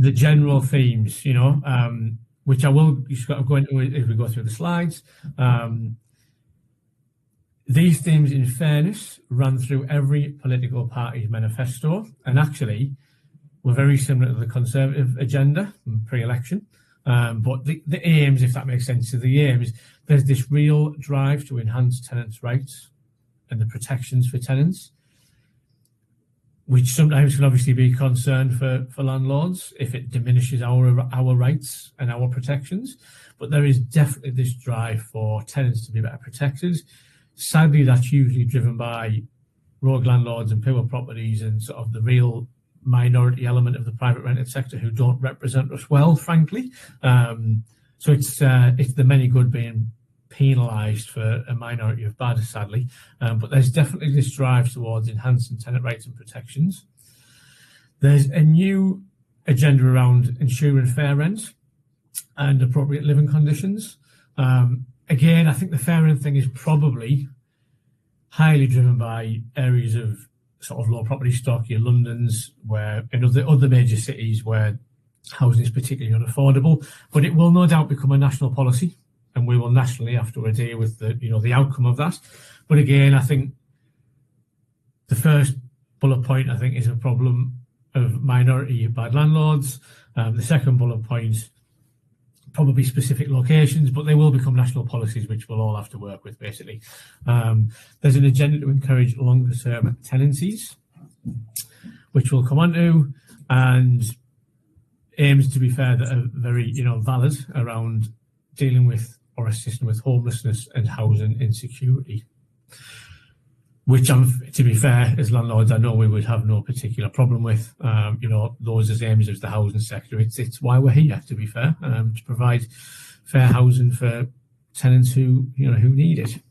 the general themes, which I will just go into as we go through the slides. These themes, in fairness, ran through every political party's manifesto, and actually were very similar to the Conservative agenda pre-election. But the aims, if that makes sense, the aims, there's this real drive to enhance tenants' rights and the protections for tenants, which sometimes can obviously be a concern for landlords if it diminishes our rights and our protections. But there is definitely this drive for tenants to be better protected. Sadly, that's usually driven by rogue landlords and poor properties and sort of the real minority element of the private rented sector who don't represent us well, frankly. So it's the many good being penalised for a minority of bad, sadly. But there's definitely this drive towards enhancing tenant rights and protections. There's a new agenda around ensuring fair rent and appropriate living conditions. Again, I think the fair rent thing is probably highly driven by areas of sort of low property stock, your Londons, where in other major cities where housing is particularly unaffordable. But it will no doubt become a national policy, and we will nationally have to deal with the outcome of that. But again, I think the first bullet point, I think, is a problem of minority bad landlords. The second bullet point, probably specific locations, but they will become national policies, which we'll all have to work with, basically. There's an agenda to encourage longer-term tenancies, which we'll come on to, and aims, to be fair, that are very, valid around dealing with or assisting with homelessness and housing insecurity, which, to be fair, as landlords, I know we would have no particular problem with. Those as aims of the housing sector. It's why we're here, to be fair, to provide fair housing for tenants who need it.